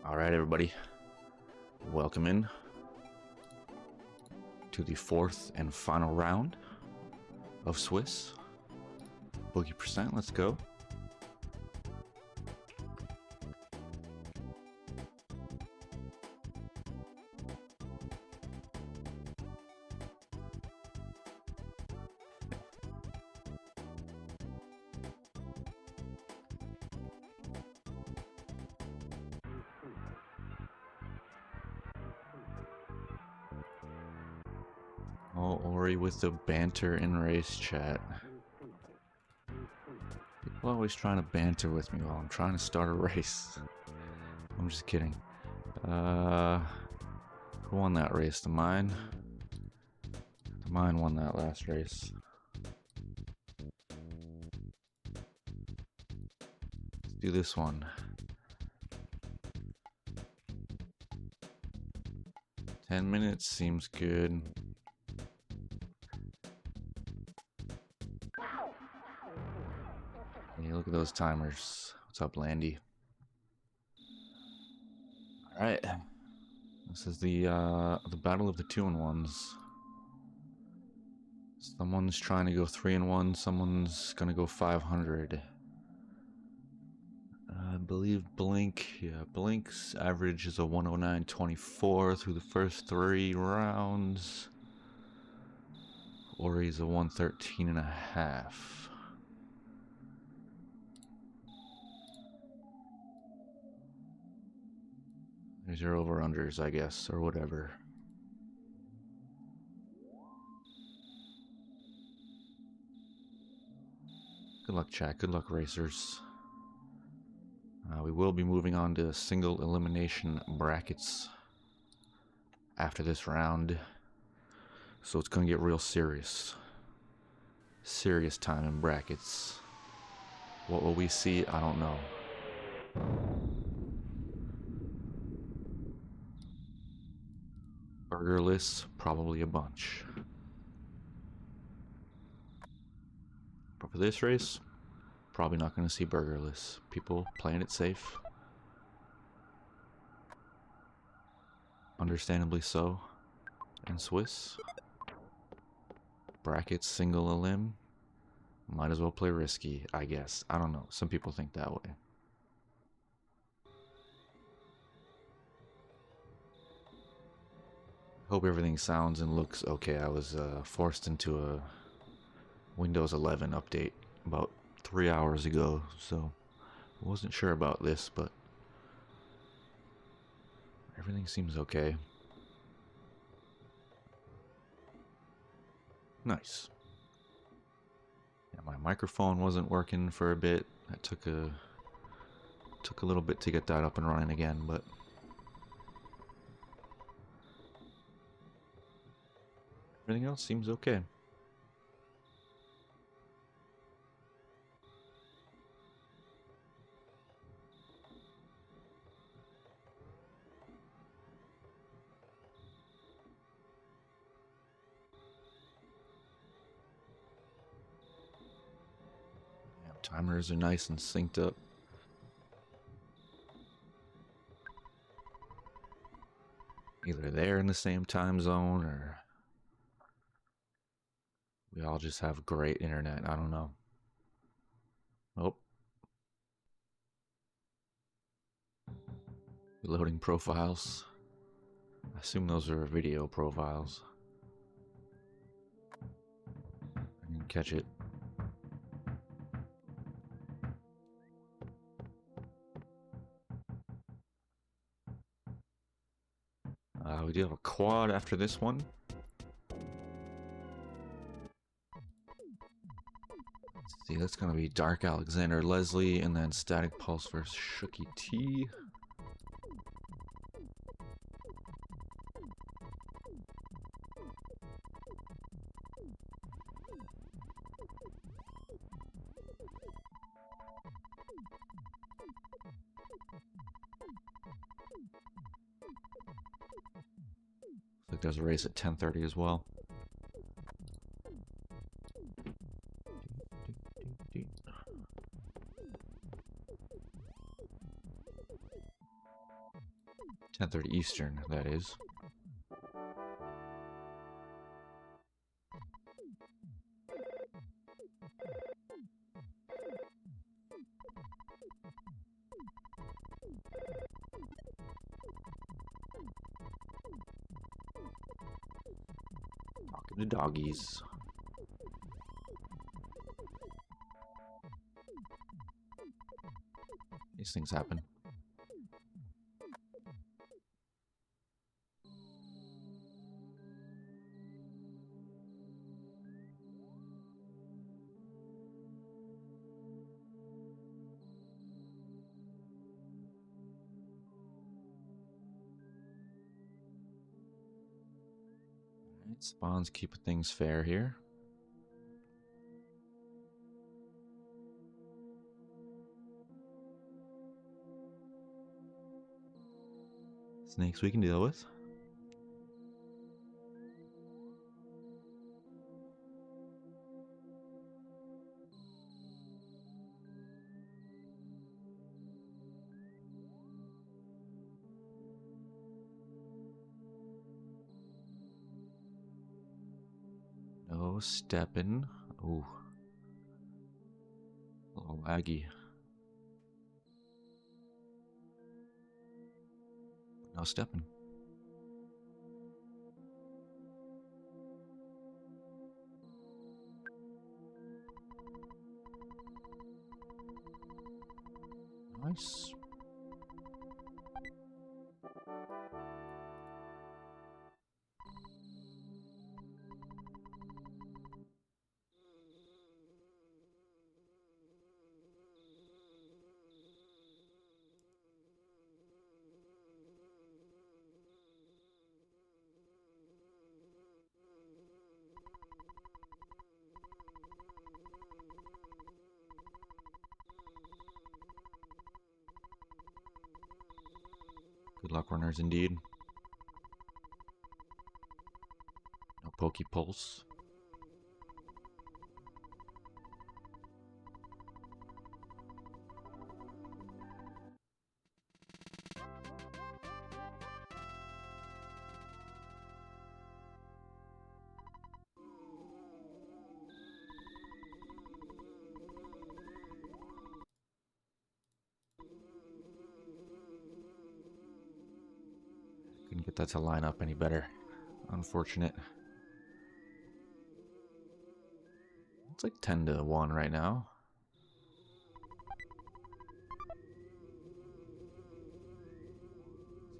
Alright, everybody. Welcome in to the fourth and final round of Swiss. Boogey percent, let's go. Oh, Ori with the banter in race chat. People always trying to banter with me while I'm trying to start a race. I'm just kidding. Who won that race? The mine? The mine won that last race. Let's do this one. 10 minutes seems good. Hey, look at those timers. What's up, Landy? Alright. This is the battle of the 2-in-1s. Someone's trying to go 3-in-1, someone's gonna go 500. I believe Blink's average is a 109.24 through the first 3 rounds. Ori's a 113.5. There's your over-unders, I guess, or whatever. Good luck, chat. Good luck, racers. We will be moving on to single elimination brackets after this round. So it's going to get real serious. Serious time in brackets. What will we see? I don't know. Burgerless, probably a bunch. But for this race, probably not going to see burgerless. People playing it safe. Understandably so. In Swiss. Brackets, single elim. Might as well play risky, I guess. I don't know. Some people think that way. Hope everything sounds and looks okay. I was forced into a Windows 11 update about 3 hours ago, so I wasn't sure about this, but everything seems okay. Nice. Yeah, my microphone wasn't working for a bit. That took a little bit to get that up and running again, but everything else seems okay. Yeah, timers are nice and synced up. Either they're in the same time zone or we all just have great internet. I don't know. Oh. Loading profiles. I assume those are video profiles. I didn't catch it. We do have a quad after this one. Let's see, that's gonna be Dark Alexander Leslie and then Static Pulse versus Shooky T. Looks like there's a race at 10:30 as well. 10:30 Eastern, that is. Talking to doggies. These things happen. Alright, spawns keep things fair here. Snakes we can deal with. No stepping. Ooh. A little laggy. No stepping. Nice. Good luck runners indeed. No pokey pulse. Couldn't get that to line up any better. Unfortunate. It's like 10-1 right now.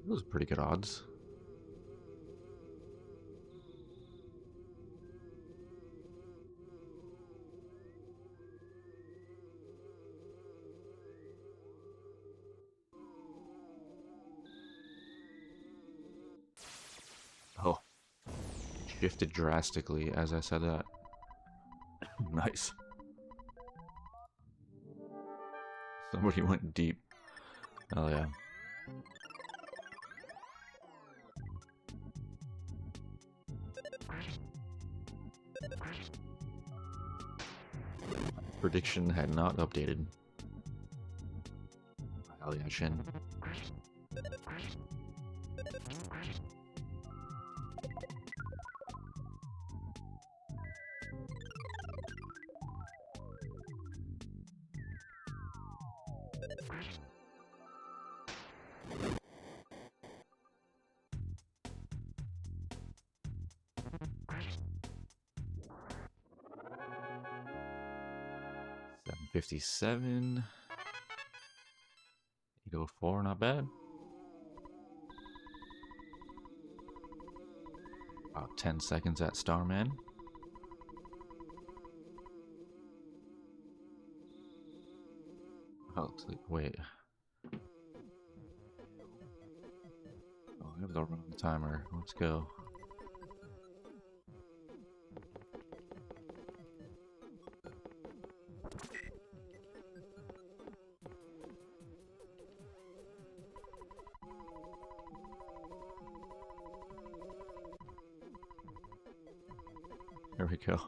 Those are pretty good odds. Oh. Shifted drastically as I said that. Nice. Somebody went deep. Oh yeah. Prediction had not updated. Hell yeah, Shin. $757. 804, not bad. About 10 seconds at Starman. Oh, wait. Oh, I have the wrong timer. Let's go. There we go.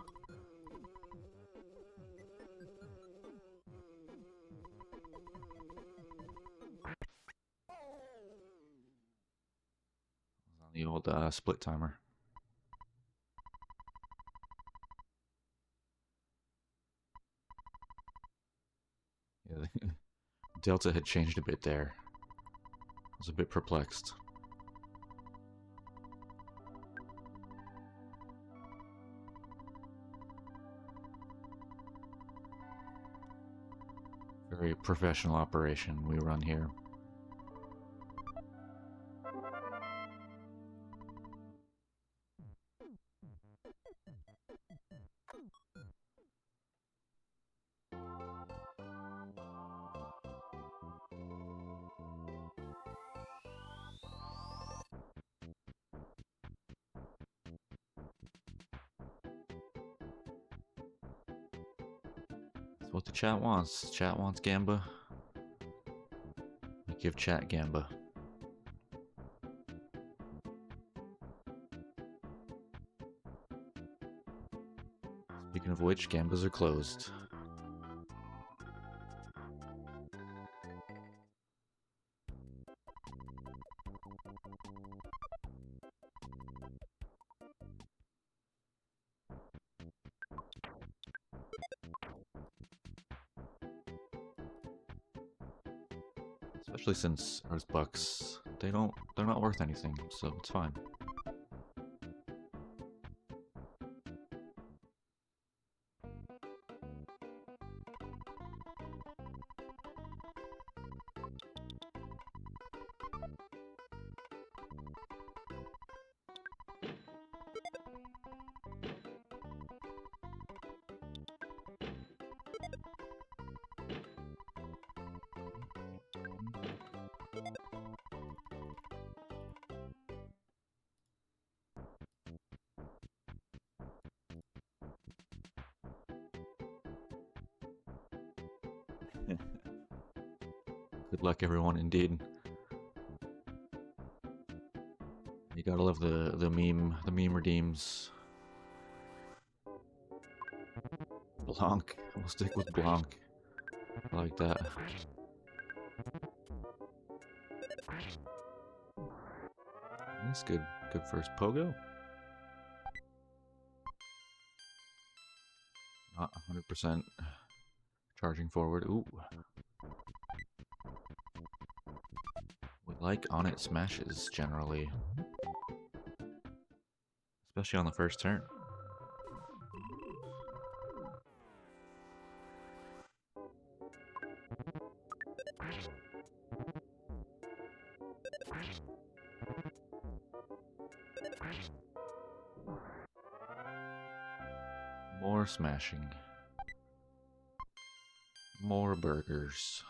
called split timer. Yeah, Delta had changed a bit there. I was a bit perplexed. Very professional operation we run here. That's what the chat wants. Chat wants Gamba. We give chat Gamba. Speaking of which, Gambas are closed. Especially since Earth Bucks, they're not worth anything, so it's fine. Good luck, everyone, indeed. You gotta love the meme redeems. Blanc. We'll stick with Blanc. I like that. That's good. Good first pogo. Not 100% charging forward. Ooh. We like on it smashes generally. Especially on the first turn. More smashing. More burgers.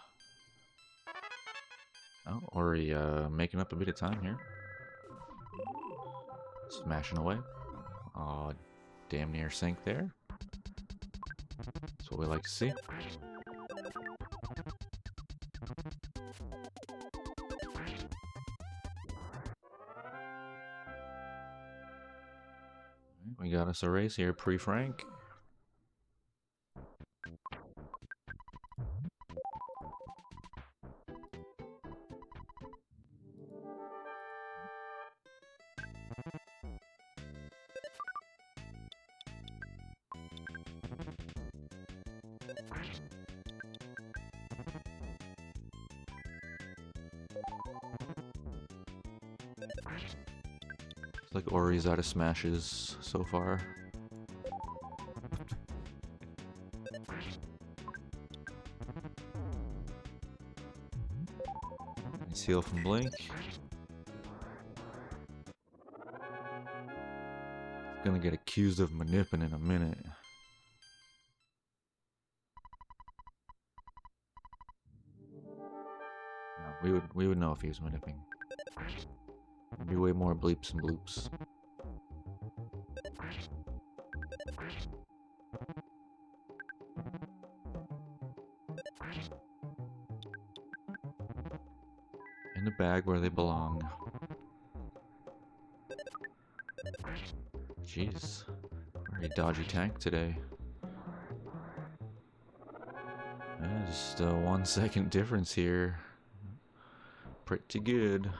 Oh, Ori making up a bit of time here. Smashing away. Aw, damn near sink there. That's what we like to see. We got us a race here, pre-Frank. Looks like Ori's out of smashes so far. Nice heal from Blink. Gonna get accused of manipping in a minute. No, we would know if he was manipping. There'd be way more bleeps and bloops. In the bag where they belong. Jeez. Very dodgy tank today. Yeah, just a 1 second difference here. Pretty good.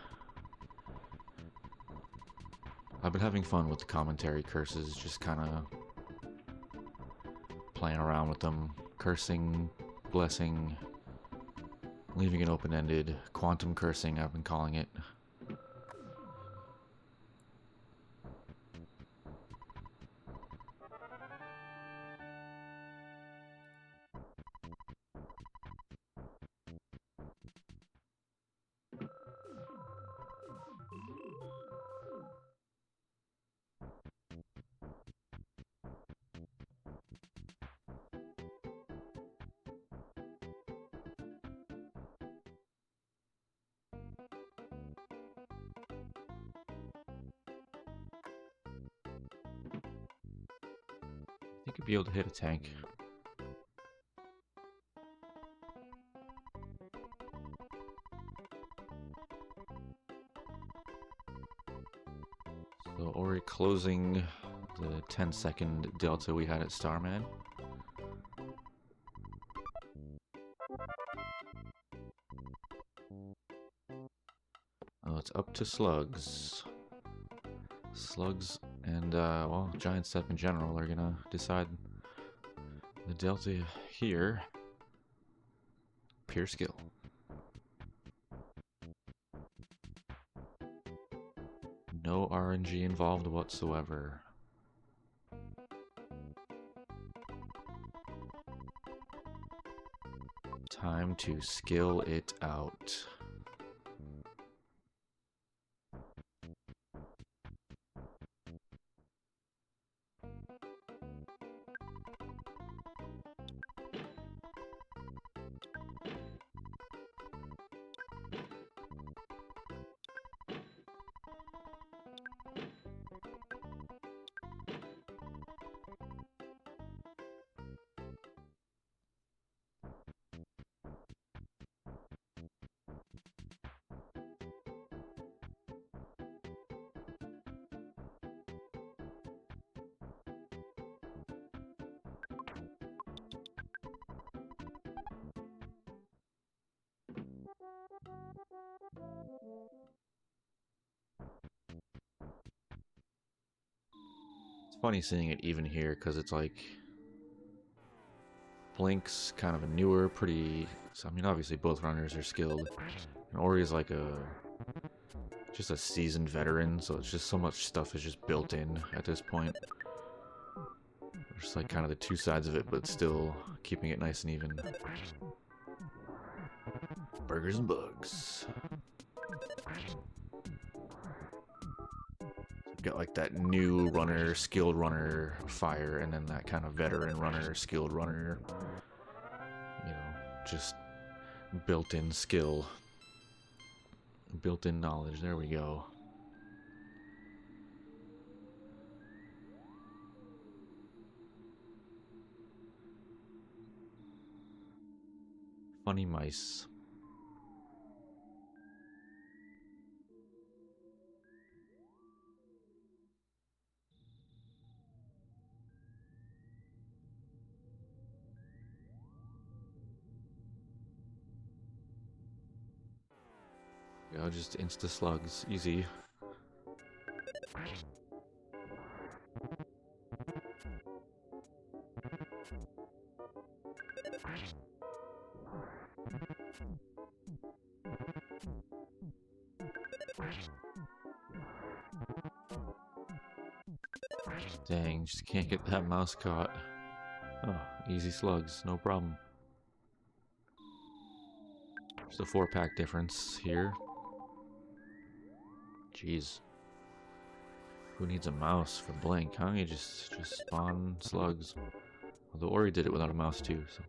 I've been having fun with the commentary curses, just kind of playing around with them. Cursing, blessing, leaving it open-ended. Quantum cursing, I've been calling it. I think you'd be able to hit a tank. So Ori closing the 10-second delta we had at Starman. Oh, it's up to Slugs. Slugs and, well, Giant Step in general are gonna decide the delta here. Pure skill. No RNG involved whatsoever. Time to skill it out. It's funny seeing it even here because it's like Blink's kind of a newer, pretty. So, I mean, obviously both runners are skilled, and Ori is like just a seasoned veteran. So it's just so much stuff is just built in at this point. Just like kind of the two sides of it, but still keeping it nice and even. Burgers and bugs. Got like that new runner, skilled runner fire, and then that kind of veteran runner, skilled runner. You know, just built-in skill, built-in knowledge. There we go. Funny mice. Yeah, just insta slugs, easy. Dang, just can't get that mouse caught. Oh, easy slugs, no problem. Just a 4-pack difference here. Jeez. Who needs a mouse for Blink, huh? You just spawn slugs. Although Ori did it without a mouse too, so.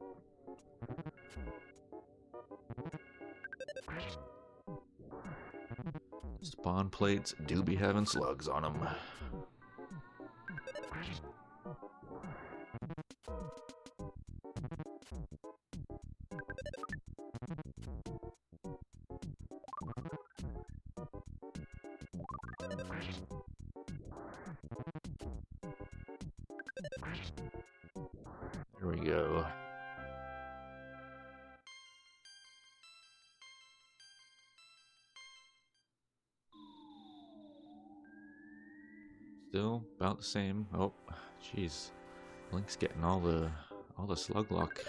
Spawn plates do be having slugs on them. There we go. Still about the same. Oh, jeez. Blink's getting all the slug luck.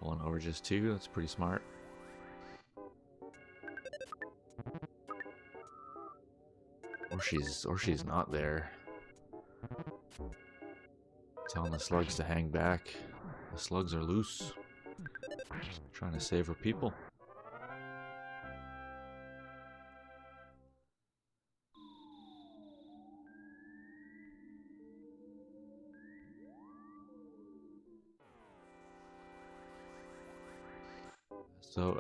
Pulling over just 2, that's pretty smart. Or she's not there. Telling the slugs to hang back. The slugs are loose. Trying to save her people. So,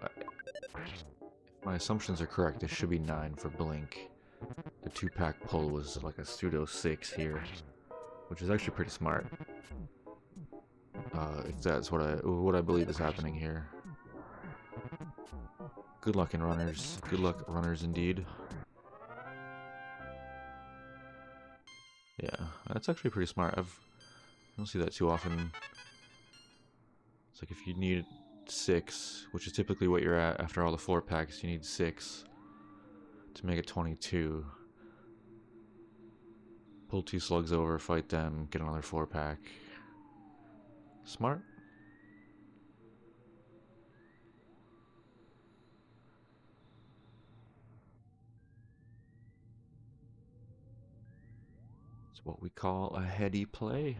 if my assumptions are correct, this should be 9 for Blink. The 2-pack pull was like a pseudo 6 here, which is actually pretty smart. If that's what I believe is happening here. Good luck in runners. Good luck runners indeed. Yeah, that's actually pretty smart. I don't see that too often. It's like if you need 6, which is typically what you're at after all the 4-packs, you need 6 to make it 22. Pull 2 slugs over, fight them, get another 4-pack. Smart. It's what we call a heady play.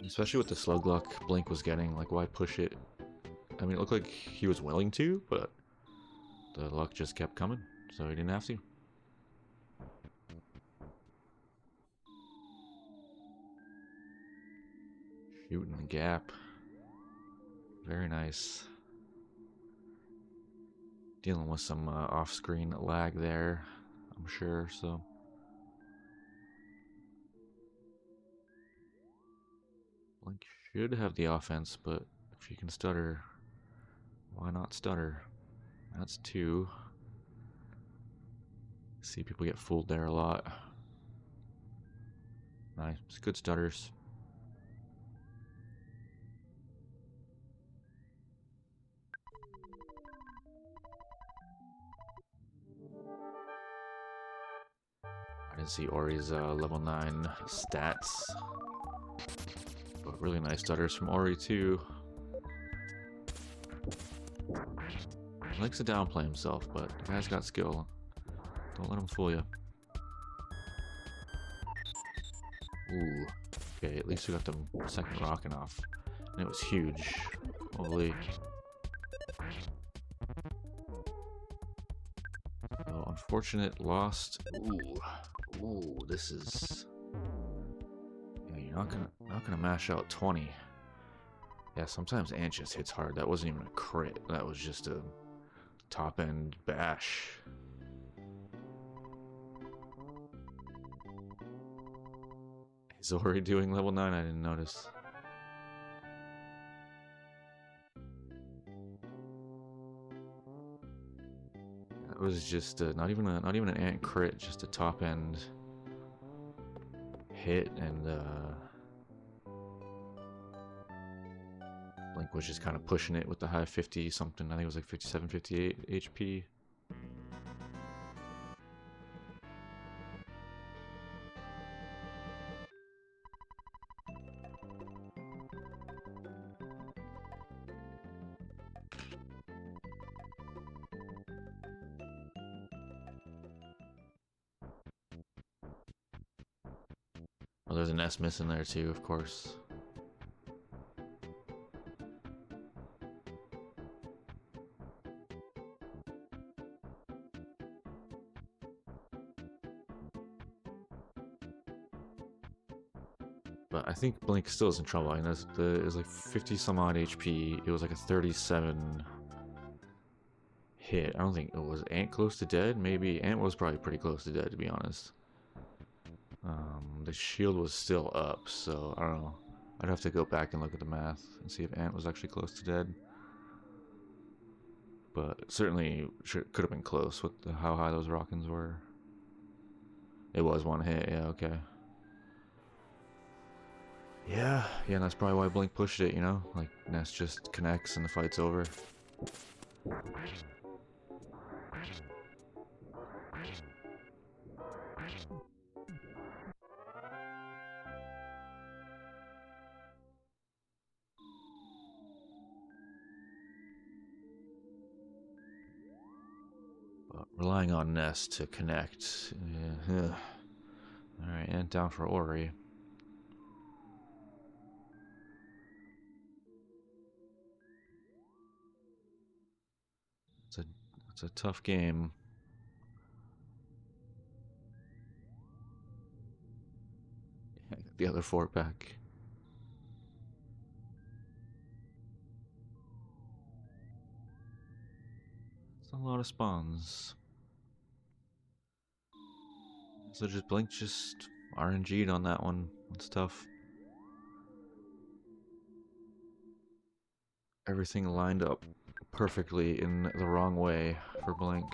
Especially with the slug luck Blink was getting, like why push it? I mean, it looked like he was willing to, but the luck just kept coming, so he didn't have to. Shooting the gap. Very nice. Dealing with some off-screen lag there, I'm sure, so. Blink should have the offense, but if you can stutter, why not stutter? That's 2. See people get fooled there a lot. Nice, good stutters. I didn't see Ori's level 9 stats. But really nice stutters from Ori too. He likes to downplay himself, but the guy's got skill. Don't let him fool you. Ooh. Okay, at least we got the second rocket off. And it was huge. Holy. So, unfortunate lost. Ooh, this is... Yeah, you're not gonna mash out 20. Yeah, sometimes Ant just hits hard. That wasn't even a crit. That was just a top-end bash. Is Ori doing level 9? I didn't notice. That was just not even an Ant crit, just a top-end hit, and Blink was just kind of pushing it with the high 50 something. I think it was like 57, 58 HP. Oh, there's an S miss in there too, of course. But I think Blink still is in trouble. I know it was like 50 some odd HP. It was like a 37 hit. I don't think it was Ant close to dead. Maybe Ant was probably pretty close to dead, to be honest. The shield was still up, so I don't know. I'd have to go back and look at the math and see if Ant was actually close to dead. But certainly could have been close with how high those Rockins were. It was one hit, yeah, okay. Yeah, and that's probably why Blink pushed it, you know? Like, Nest just connects and the fight's over. But relying on Nest to connect. Yeah. Alright, and down for Ori. It's a tough game. The other fort back. It's a lot of spawns. So just Blink just RNG'd on that one. It's tough. Everything lined up perfectly in the wrong way for Blink.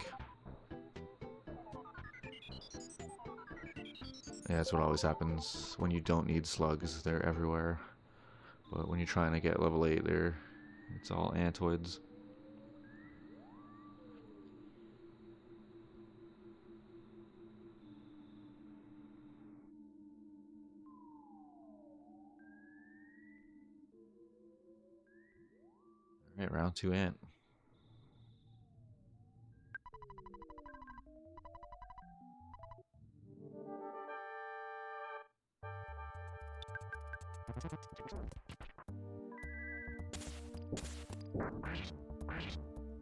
Yeah, that's what always happens when you don't need slugs. They're everywhere. But when you're trying to get level 8, it's all antoids. Alright, round 2 ant.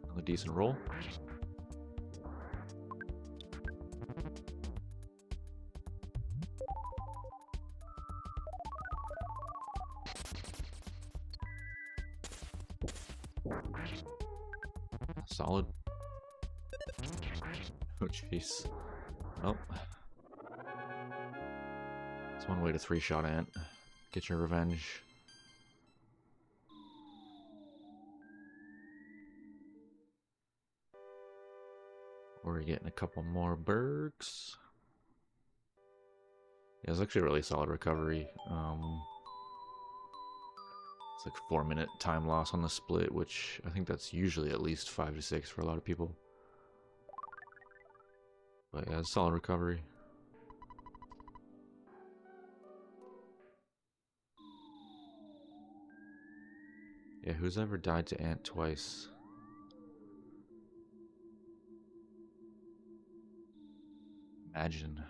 Another decent roll. Solid. Oh jeez. Well, it's one way to 3-shot ant. Get your revenge. We're getting a couple more bergs. Yeah, it's actually a really solid recovery. It's like 4-minute time loss on the split, which I think that's usually at least 5 to 6 for a lot of people. But yeah, it's solid recovery. Yeah, who's ever died to ant twice? Imagine.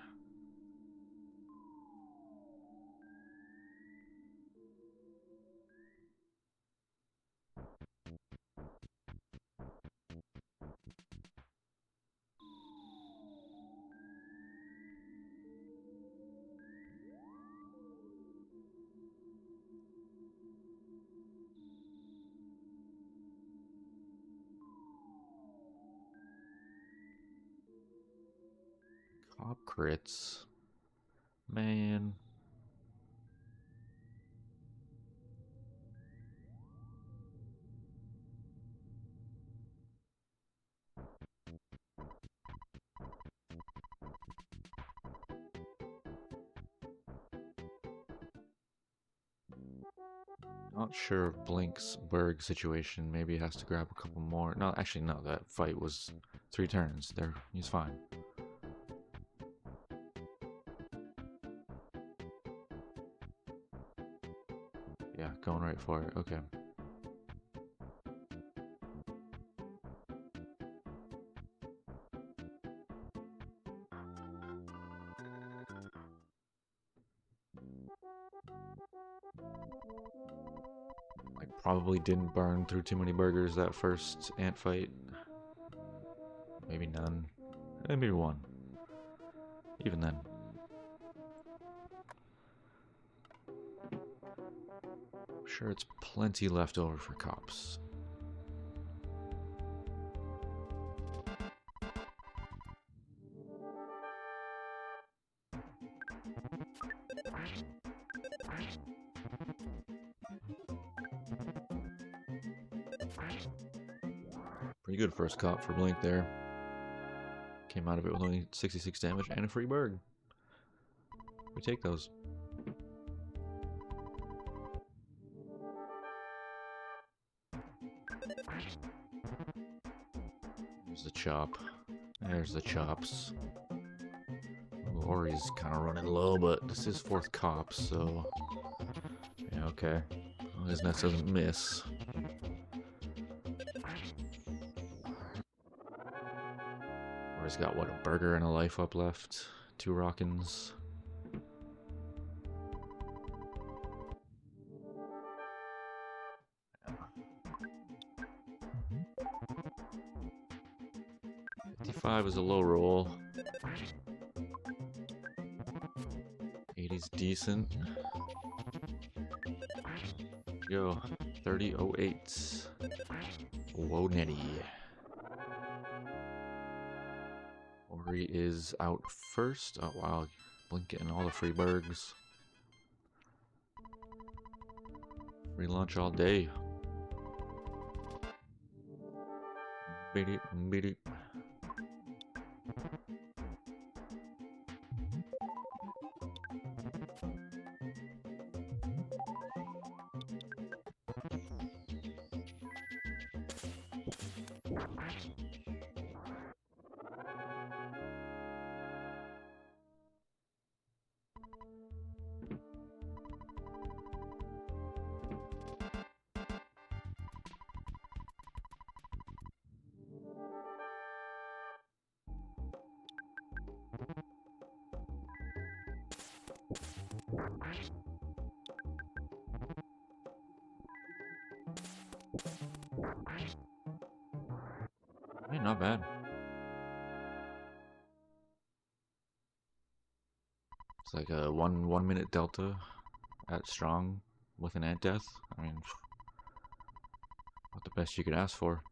Cop crits. Man. Not sure of Blink's Berg situation. Maybe he has to grab a couple more. No, actually, no. That fight was 3 turns. He's fine. Yeah, going right for it. Okay. I probably didn't burn through too many burgers that first ant fight. Maybe none. Maybe 1. Even then. Sure, it's plenty left over for cops. Pretty good first cop for Blink there. Came out of it with only 66 damage and a free bird. We take those. There's the chop. There's the chops. Ori's kind of running low, but this is fourth cop, so yeah, okay. As long as Ness doesn't miss. Ori's got what, a burger and a life up left. 2 Rockins. $55 is a low roll. 80's decent. Go 30.08. Whoa, Netty. Ori is out first. Oh wow, Blink getting all the free burgs. Free lunch all day. Beat it, beat it. Hey, not bad. It's like a one minute delta at strong with an ant death. I mean, what the best you could ask for.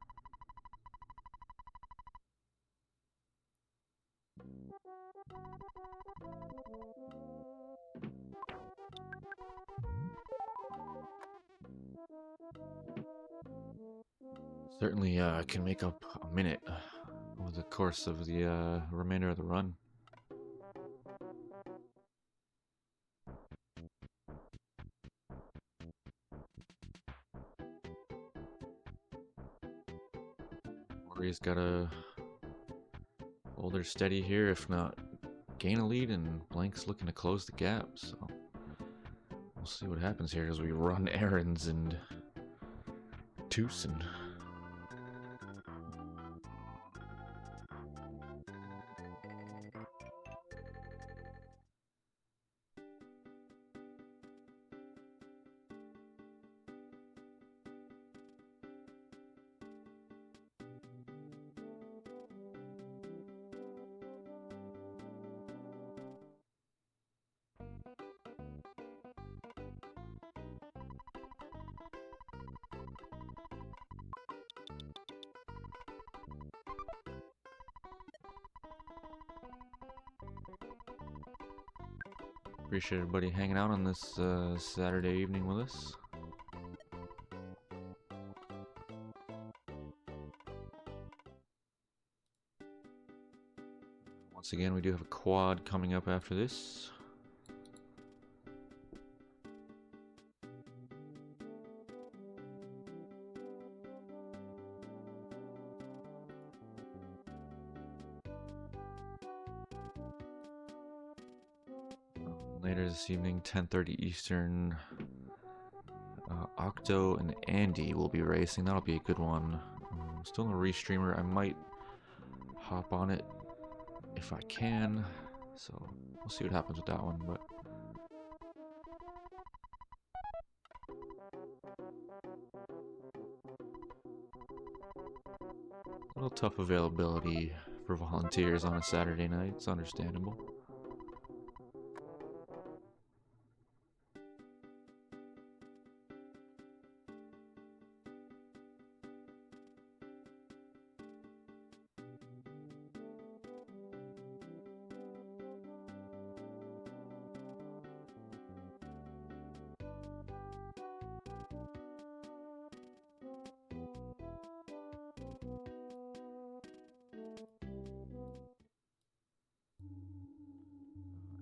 Certainly can make up a minute over the course of the remainder of the run. Ori's got to hold her steady here, if not gain a lead, and Blank's looking to close the gap, so we'll see what happens here as we run errands and Tucson. Appreciate everybody hanging out on this Saturday evening with us. Once again, we do have a quad coming up after this. Later this evening, 10:30 Eastern, Octo and Andy will be racing. That'll be a good one. Still no restreamer. I might hop on it if I can. So we'll see what happens with that one. But a little tough availability for volunteers on a Saturday night. It's understandable.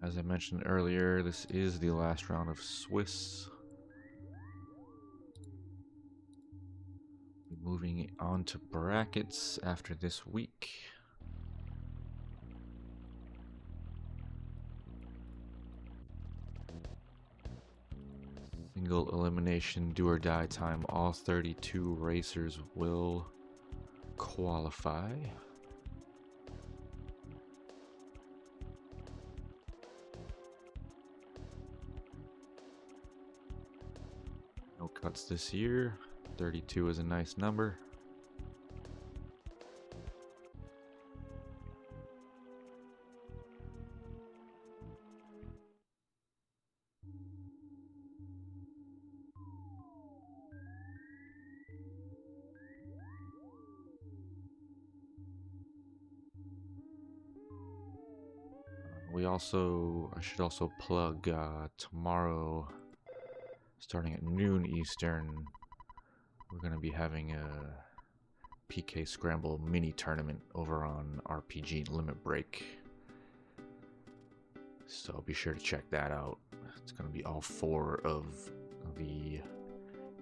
As I mentioned earlier, this is the last round of Swiss. Moving on to brackets after this week. Single elimination, do or die time. All 32 racers will qualify. No cuts this year. 32 is a nice number. I should also plug tomorrow, starting at noon Eastern, we're going to be having a PK Scramble mini tournament over on RPG Limit Break. So be sure to check that out. It's going to be all 4 of the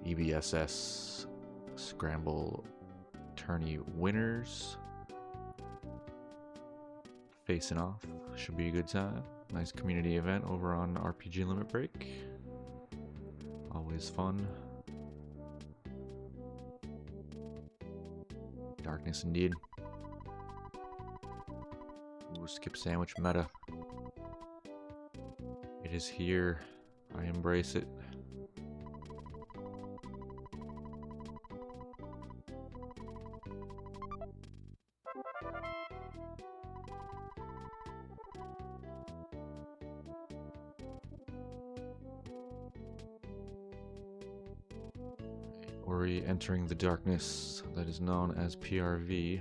EBSS Scramble tourney winners facing off. Should be a good time. Nice community event over on RPG Limit Break. Always fun. Darkness indeed. Ooh, skip sandwich meta. It is here. I embrace it. Ori entering the darkness that is known as PRV.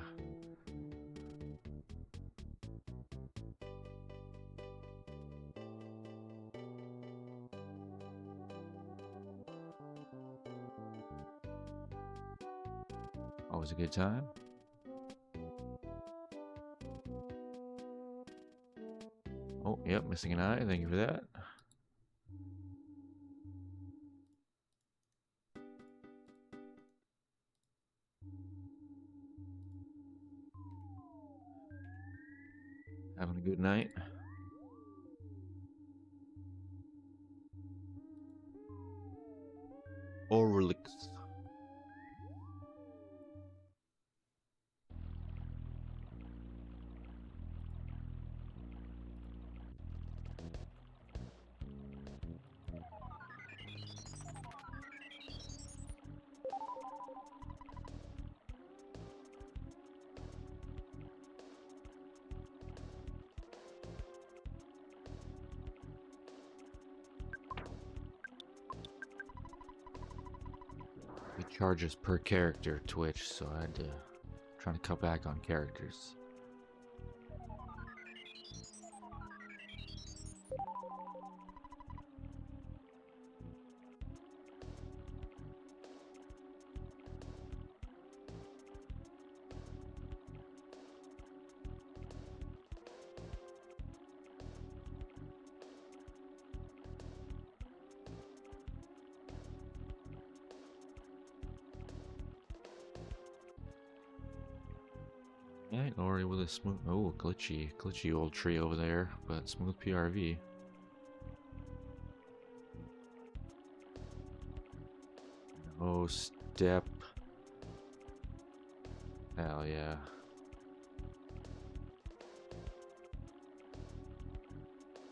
Always a good time. Oh, yep, missing an eye. Thank you for that. Having a good night. Aurilliux. It charges per character Twitch, so I had to try to cut back on characters. Alright, Ori with a smooth, oh, glitchy old tree over there, but smooth PRV. No step. Hell yeah.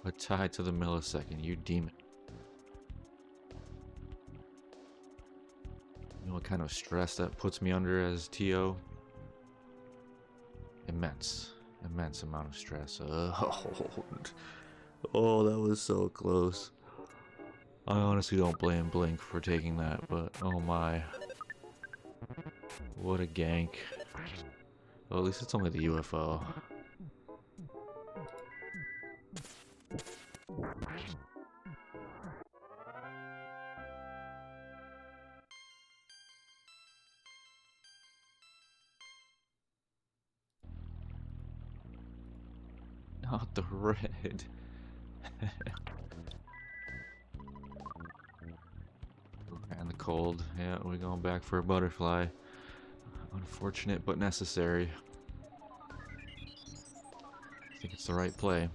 A tie to the millisecond, you demon. You know what kind of stress that puts me under as TO? Immense amount of stress. Oh, that was so close. I honestly don't blame Blink for taking that, but oh my. What a gank. Well, at least it's only the UFO. Not the red. And the cold. Yeah, we're going back for a butterfly. Unfortunate but necessary. I think it's the right play.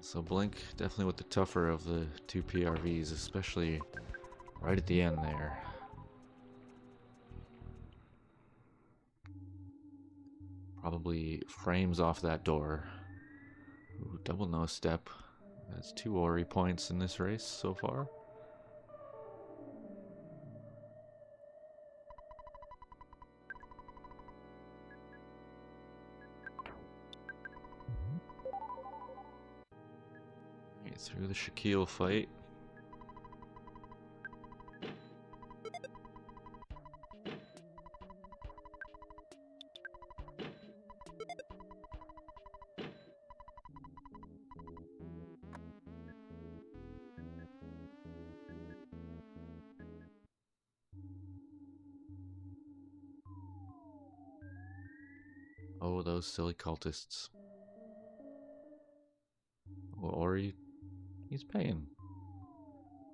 So Blink definitely with the tougher of the two PRVs, especially right at the end there. Probably frames off that door. Ooh, double no step. That's 2 Ori points in this race so far. Right, through the Shaquille fight. Oh, those silly cultists. Well, Ori, he's paying.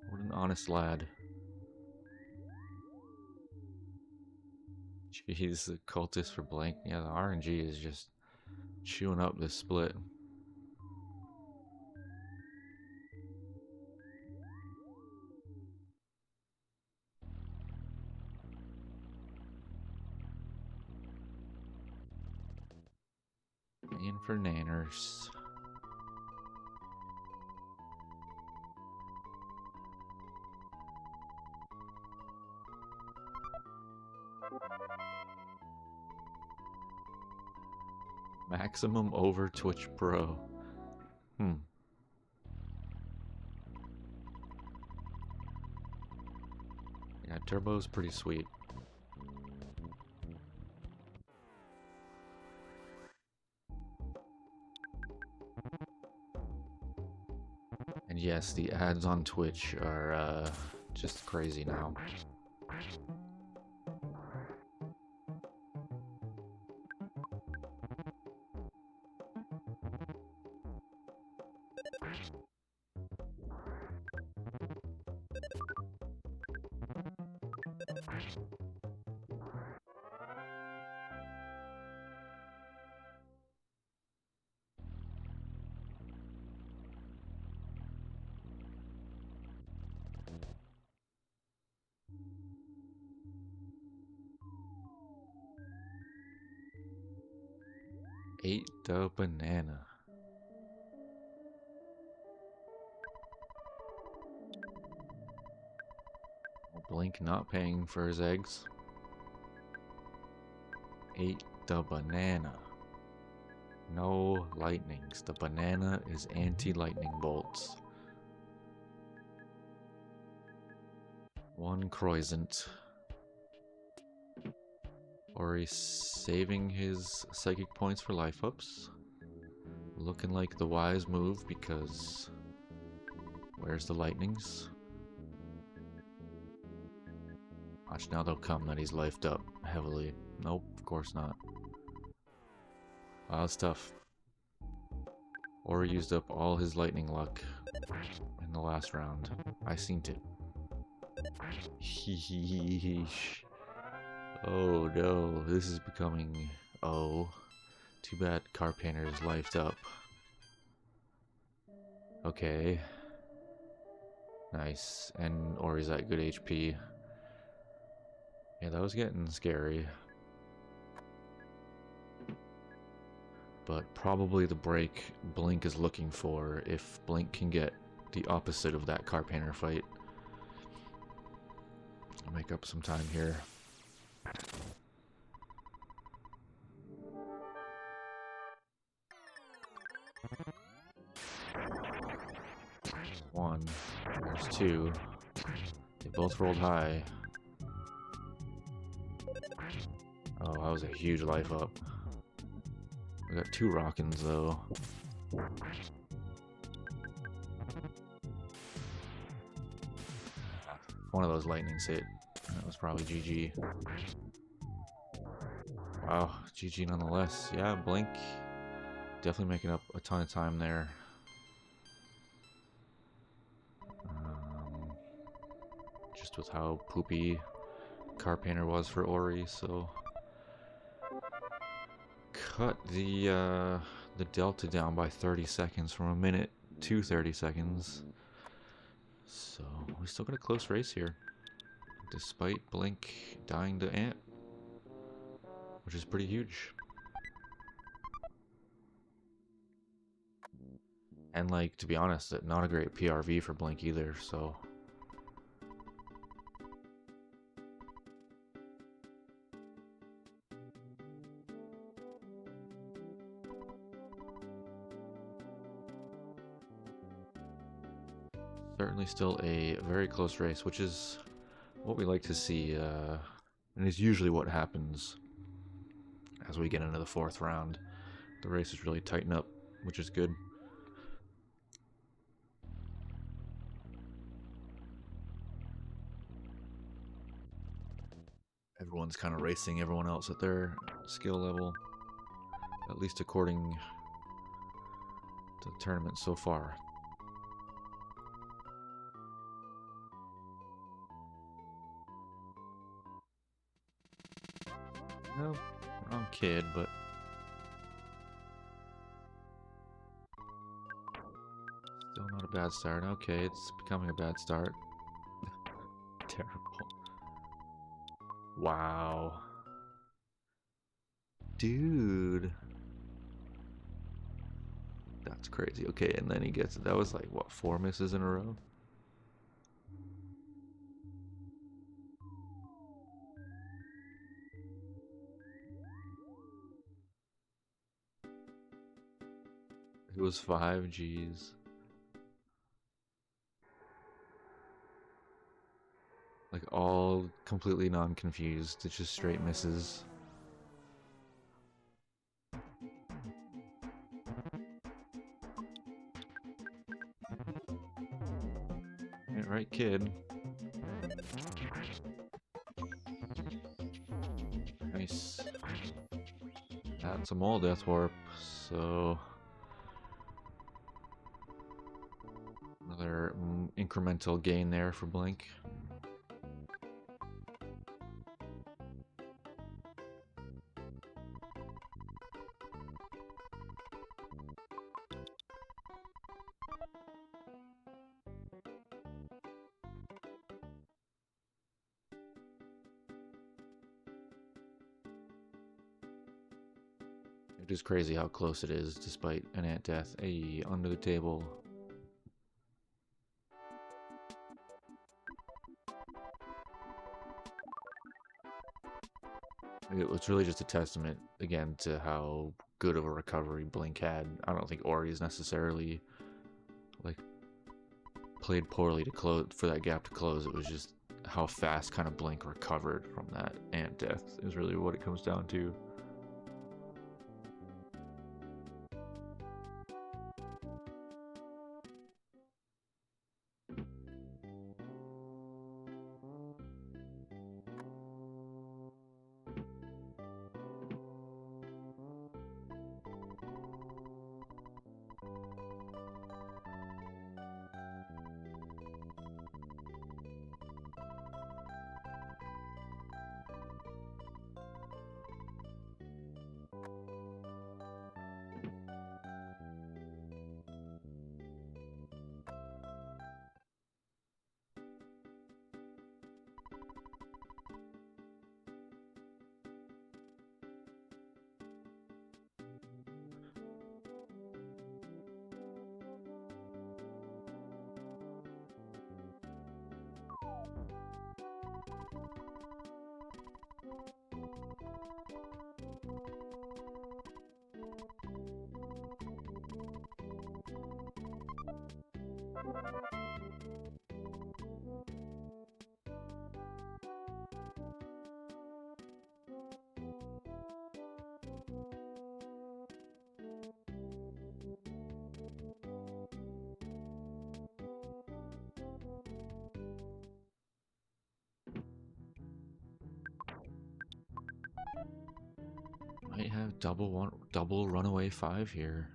What an honest lad. Jeez, the cultist for Blink. Yeah, the RNG is just chewing up this split. In for nanners. Maximum over Twitch Pro. Yeah, Turbo's pretty sweet. And yes, the ads on Twitch are just crazy now. Ate the banana. Blink not paying for his eggs. Ate the banana. No lightnings. The banana is anti-lightning bolts. 1 Croissant. Ori saving his psychic points for life ups. Looking like the wise move because where's the lightnings? Watch now they'll come that he's lifed up heavily. Nope, of course not. Wow, that's tough. Ori used up all his lightning luck in the last round. I seen it. Heesh. Oh no, this is becoming... Oh. Too bad Car Painter is lifed up. Okay. Nice. And Ori's at good HP. Yeah, that was getting scary. But probably the break Blink is looking for if Blink can get the opposite of that Car Painter fight. I'll make up some time here. One. There's 2. They both rolled high. Oh, that was a huge life up. We got 2 Rockins though. One of those lightnings hit. That was probably GG. Wow, GG nonetheless. Yeah, Blink definitely making up a ton of time there. Just with how poopy Car Painter was for Ori, so cut the delta down by 30 seconds from a minute to 30 seconds. So we still got a close race here, despite Blink dying to Ant, which is pretty huge. And like, to be honest, not a great PRV for Blink either, so certainly still a very close race, which is what we like to see, and is usually what happens as we get into the fourth round. The races really tighten up, which is good. Everyone's kind of racing everyone else at their skill level, at least according to the tournament so far. No, wrong kid, but still not a bad start. Okay, it's becoming a bad start. Terrible. Wow. Dude. That's crazy. Okay, and then he gets, that was like, what, 4 misses in a row? It was 5 Gs. Like, all completely non-confused. It's just straight misses. Right, kid. Nice. That's a mole death warp, so another incremental gain there for Blink. It is crazy how close it is, despite an ant death. Hey, under the table. It was really just a testament, again, to how good of a recovery Blink had. I don't think Ori's necessarily, like, played poorly to close for that gap to close. It was just how fast kind of Blink recovered from that ant death is really what it comes down to. Might have double runaway 5 here.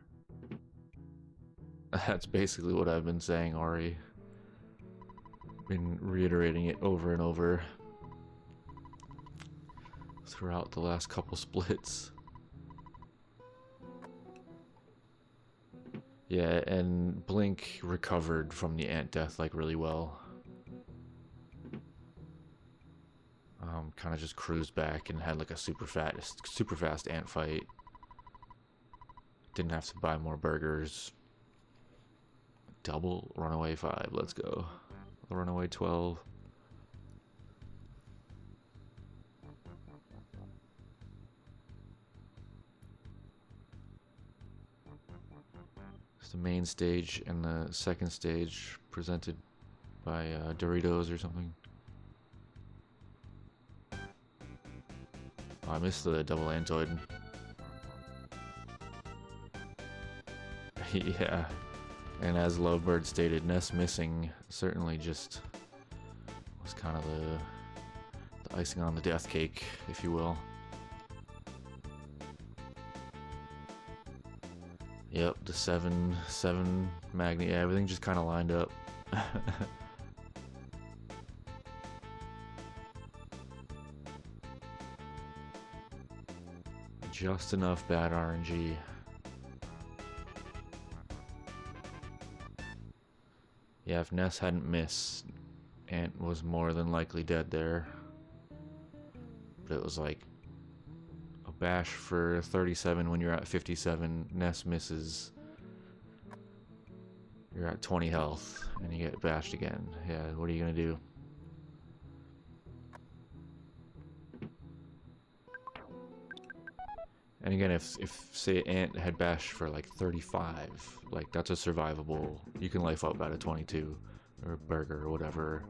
That's basically what I've been saying, Ari. Been reiterating it over and over throughout the last couple splits. Yeah, and Blink recovered from the ant death like really well. Kind of just cruised back and had like a super fast ant fight. Didn't have to buy more burgers. Double runaway 5, let's go. Runaway 12. It's the main stage and the second stage presented by Doritos or something. Oh, I missed the double Antoid. Yeah, and as Lovebird stated, Ness missing certainly just was kind of the icing on the death cake, if you will. Yep, the 7 magnet, yeah, everything just kind of lined up. Just enough bad RNG. Yeah, if Ness hadn't missed, Ant was more than likely dead there. But it was like a bash for 37 when you're at 57. Ness misses. You're at 20 health and you get bashed again. Yeah, what are you gonna do? And again, if say Ant had bashed for like 35, like that's a survivable. You can life up out of 22 or a burger or whatever.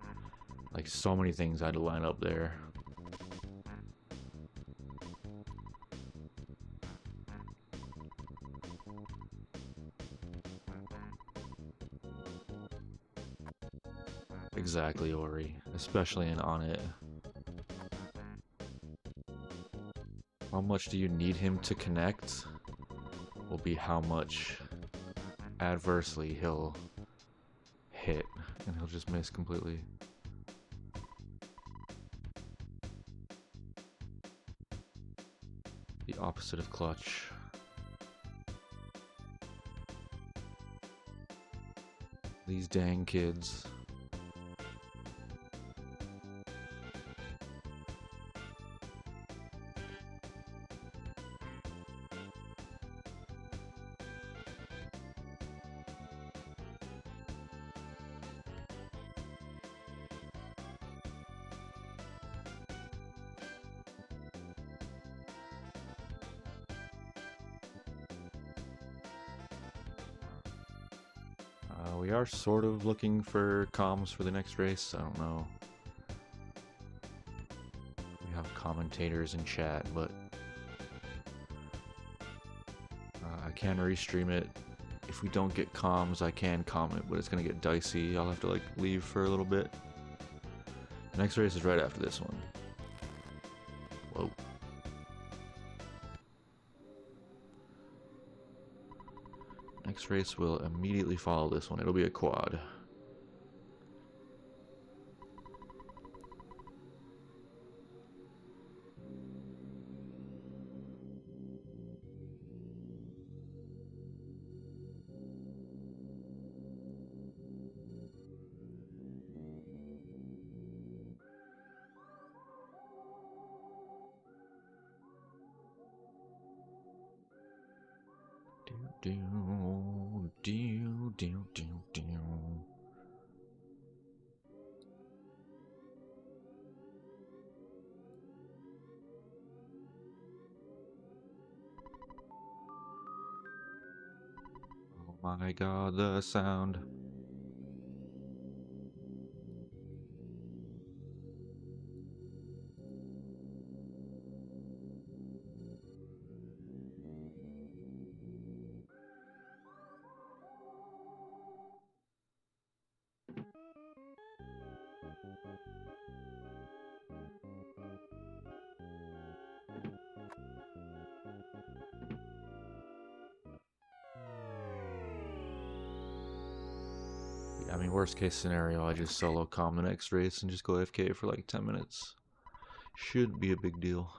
Like so many things had to line up there. Exactly, Ori, especially in On It. How much do you need him to connect will be how much adversely he'll hit, and he'll just miss completely. The opposite of clutch. These dang kids. We are sort of looking for comms for the next race. I don't know. We have commentators in chat, but I can restream it. If we don't get comms, I can comment, but it's gonna get dicey. I'll have to like leave for a little bit. The next race is right after this one. Whoa. Next race will immediately follow this one. It'll be a quad. Oh my god, the sound. I mean, worst case scenario, I just solo calm the next race and just go AFK for like 10 minutes. Shouldn't be a big deal.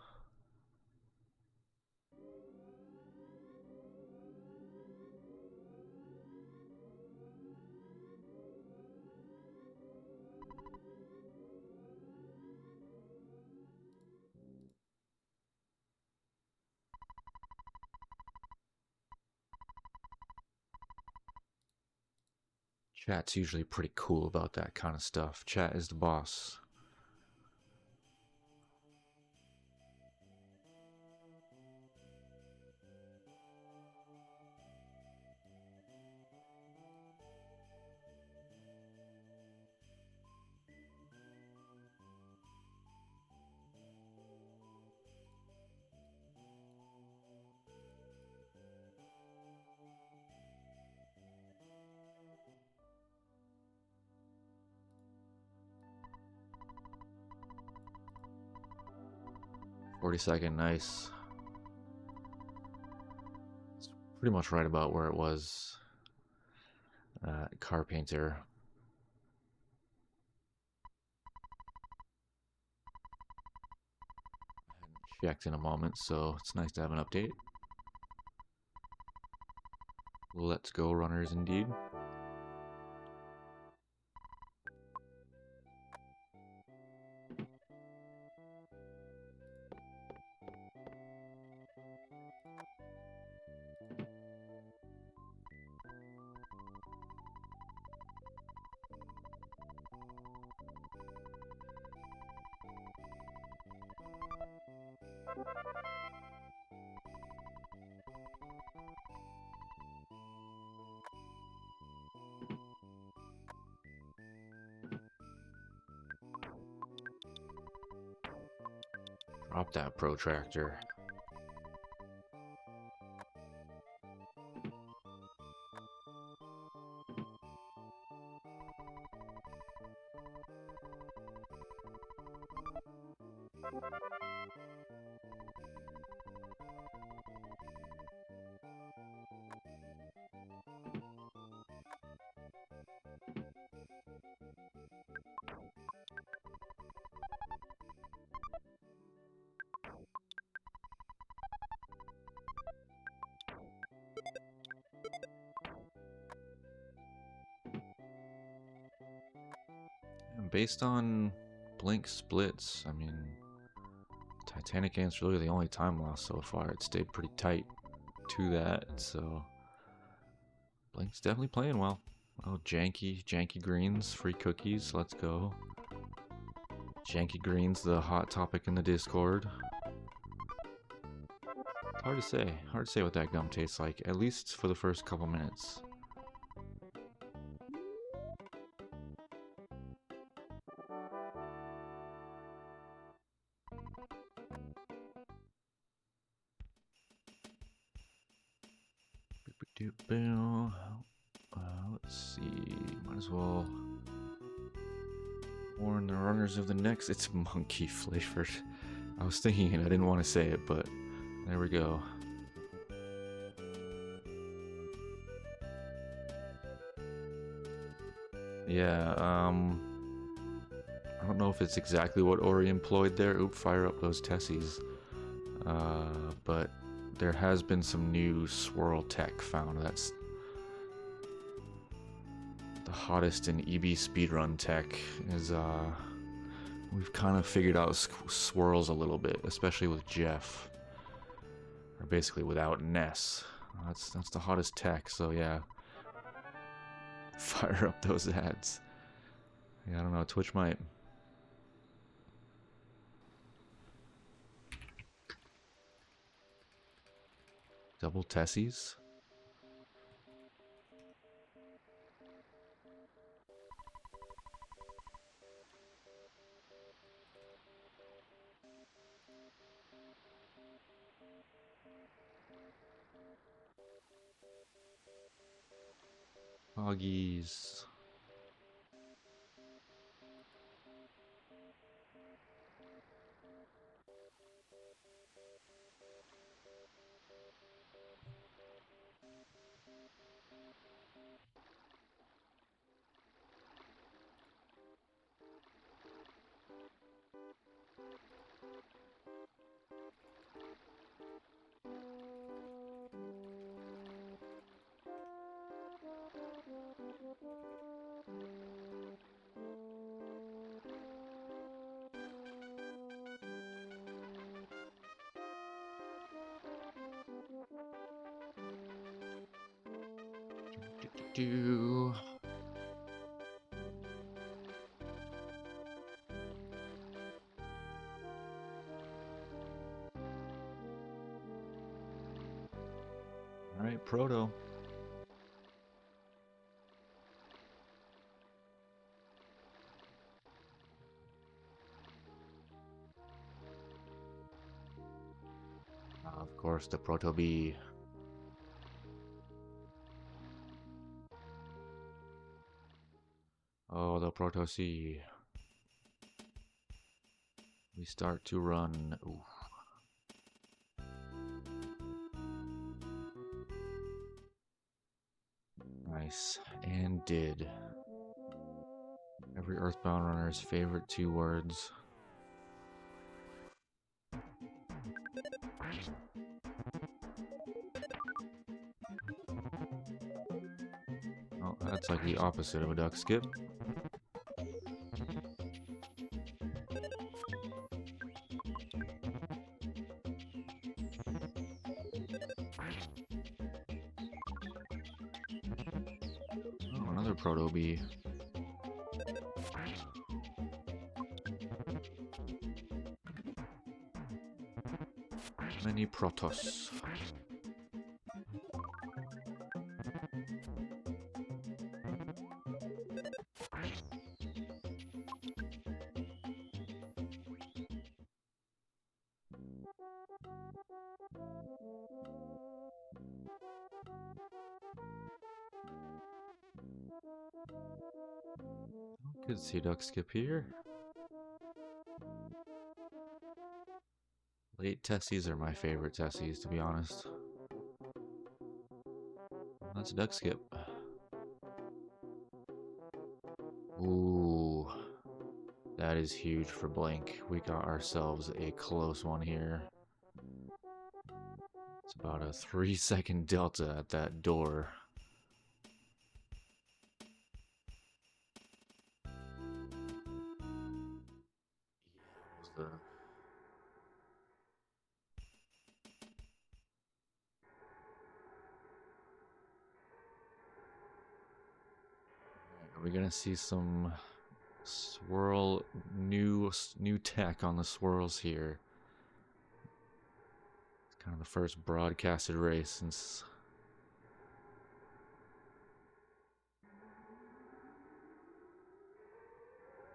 Chat's usually pretty cool about that kind of stuff. Chat is the boss. .40, nice. It's pretty much right about where it was. Car painter. Checked in a moment, so it's nice to have an update. Let's go, runners, indeed. Drop that protractor. Based on blink splits, I mean, Titanic Ant's really the only time loss so far. It stayed pretty tight to that, so Blink's definitely playing well. Oh, janky greens, free cookies, let's go. Janky greens, the hot topic in the Discord. Hard to say what that gum tastes like, at least for the first couple minutes. Let's see, might as well warn the runners of the next. It's monkey flavored. I was thinking it, I didn't want to say it, but there we go. Yeah, I don't know if it's exactly what Ori employed there. Oop, fire up those Tessies. But there has been some new swirl tech found. That's the hottest in EB speedrun tech. Is we've kind of figured out swirls a little bit, especially with Jeff, or basically without Ness. That's the hottest tech. So yeah, fire up those ads. Yeah, I don't know. Twitch might. Double Tessies? Hoggies. Do. All right, Proto. Of course, the Proto Bee. Oh, the Proto Sea. We start to run. Ooh. Nice. And did. Every Earthbound runner's favorite 2 words. Oh, that's like the opposite of a duck skip. Oh, another Proto Bee. Many Protoss. Could see duck skip here. Late Tessies are my favorite Tessies, to be honest. That's duck skip. Ooh. That is huge for Blink. We got ourselves a close one here. It's about a 3-second delta at that door. Are we gonna see some swirl new tech on the swirls here? It's kind of the first broadcasted race since.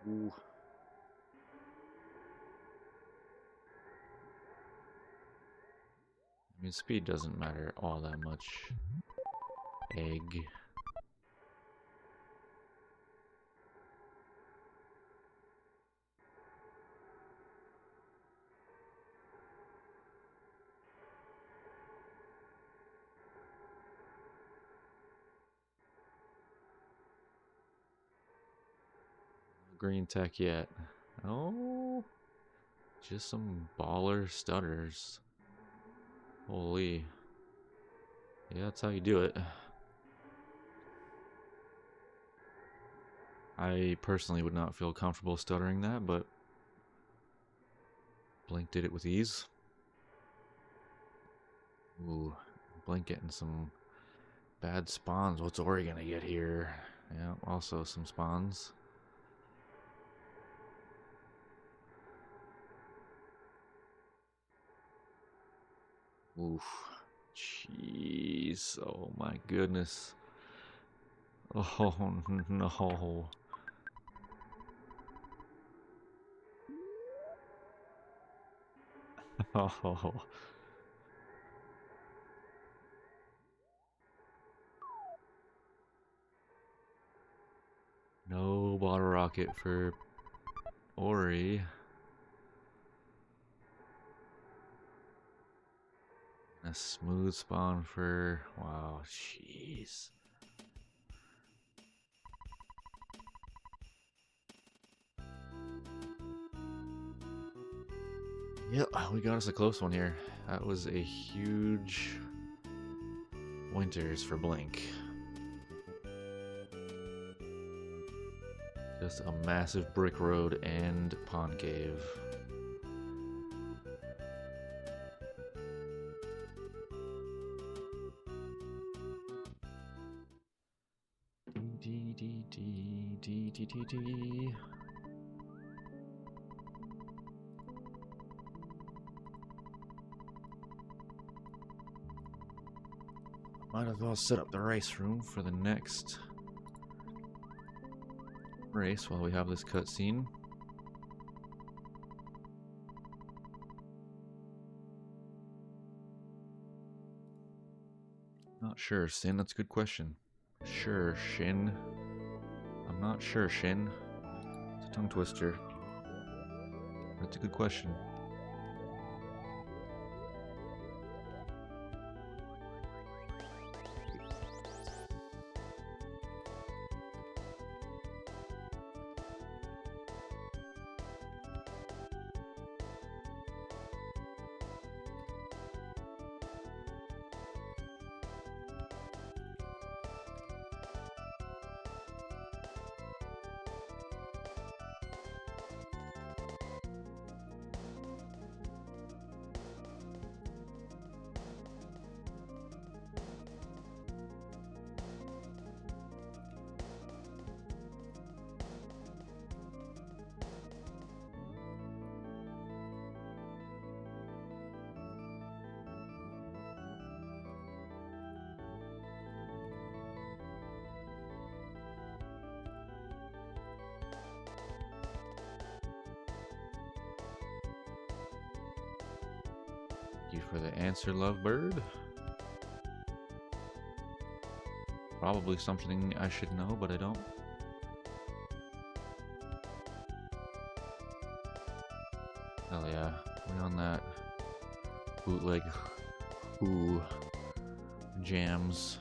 Ooh. I mean, speed doesn't matter all that much. Egg. Green tech yet. Oh, just some baller stutters. Holy. Yeah, that's how you do it. I personally would not feel comfortable stuttering that, but Blink did it with ease. Ooh, Blink getting some bad spawns. What's Ori gonna get here? Yeah, also some spawns. Oof. Jeez. Oh my goodness. Oh no. Oh. No bottle rocket for Ori. A smooth spawn for. Wow, jeez. Yep, we got us a close one here. That was a huge winters for Blink. Just a massive brick road and pond cave. D. Might as well set up the race room for the next race while we have this cutscene. Not sure, Sin. That's a good question. Sure, Shin. I'm not sure, Shin. It's a tongue twister. That's a good question. Thank you for the answer, Lovebird. Probably something I should know, but I don't. Hell yeah, we're on that bootleg jams.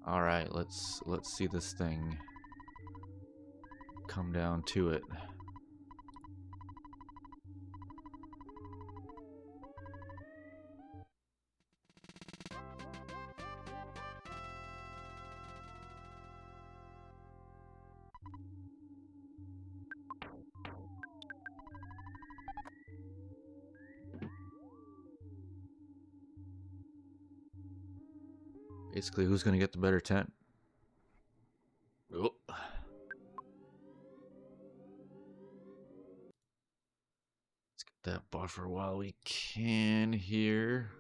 All right, let's see this thing come down to it. Basically, who's gonna get the better tent? Oh. Let's get that buffer while we can here.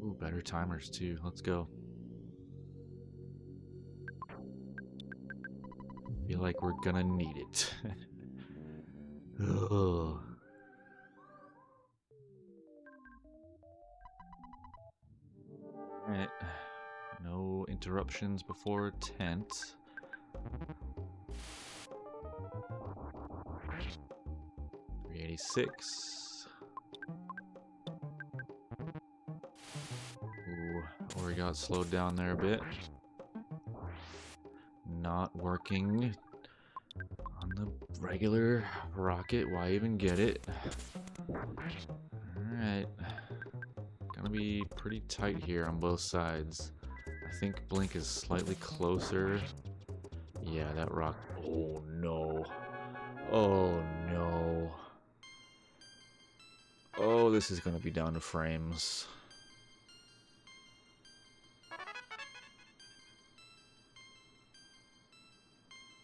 Ooh, better timers too. Let's go. Feel like we're gonna need it. Ugh. Alright. No interruptions before tent. $386. Ooh, Ori got slowed down there a bit. Not working on the regular rocket. Why even get it? Alright. Gonna be pretty tight here on both sides. I think Blink is slightly closer. Yeah, that rock. Oh no. Oh no. Oh, know this is going to be down to frames.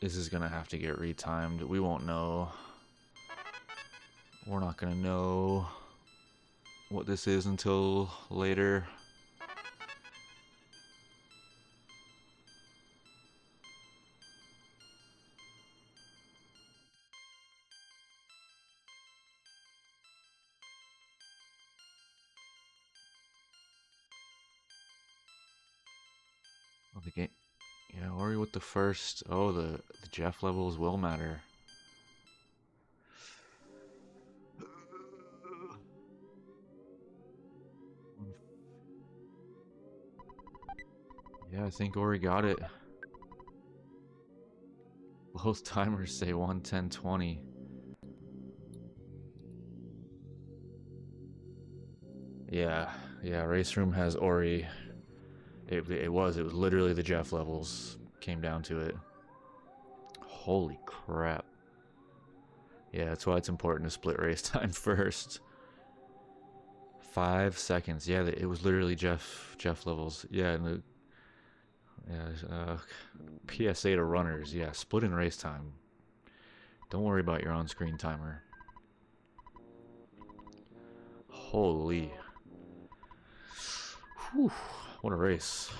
This is going to have to get retimed. We won't know. We're not going to know what this is until later. Oh, the game. Yeah, Ori with the first. Oh, the Jeff levels will matter. Yeah, I think Ori got it. Both timers say 1:10:20. Yeah, Race Room has Ori. It was literally the Jeff levels came down to it. Holy crap. Yeah, that's why it's important to split race time first. 5 seconds. Yeah, it was literally Jeff levels. Yeah, and PSA to runners. Yeah, split in race time. Don't worry about your on-screen timer. Holy. Whew, what a race.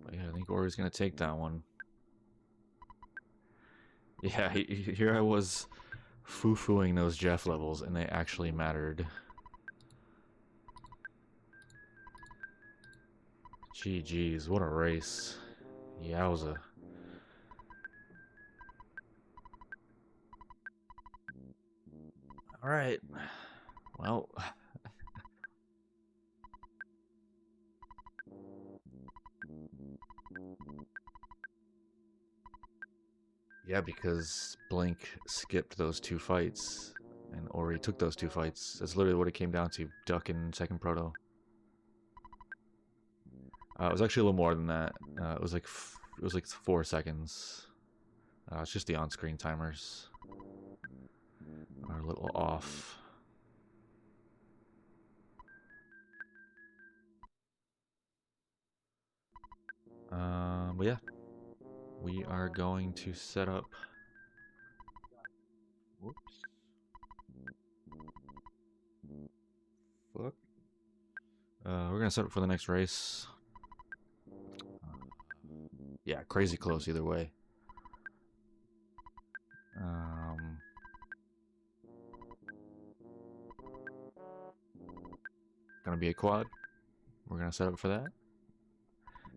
But yeah, I think Ori's gonna take that one. Yeah, here I was foo-fooing those Jeff levels, and they actually mattered. GG's, what a race. Yowza. Alright. Well. Yeah, because Blink skipped those 2 fights, and Ori took those 2 fights. That's literally what it came down to, Duck in second proto. It was actually a little more than that. It was like 4 seconds. It's just the on-screen timers are a little off. But yeah, we are going to set up. Whoops. Fuck. We're gonna set up for the next race. Yeah, crazy close either way. Gonna be a quad. We're gonna set up for that.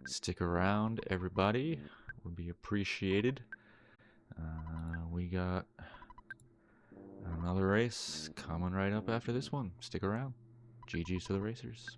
Stick around, everybody. Would be appreciated. We got another race coming right up after this one. Stick around. GG's to the racers.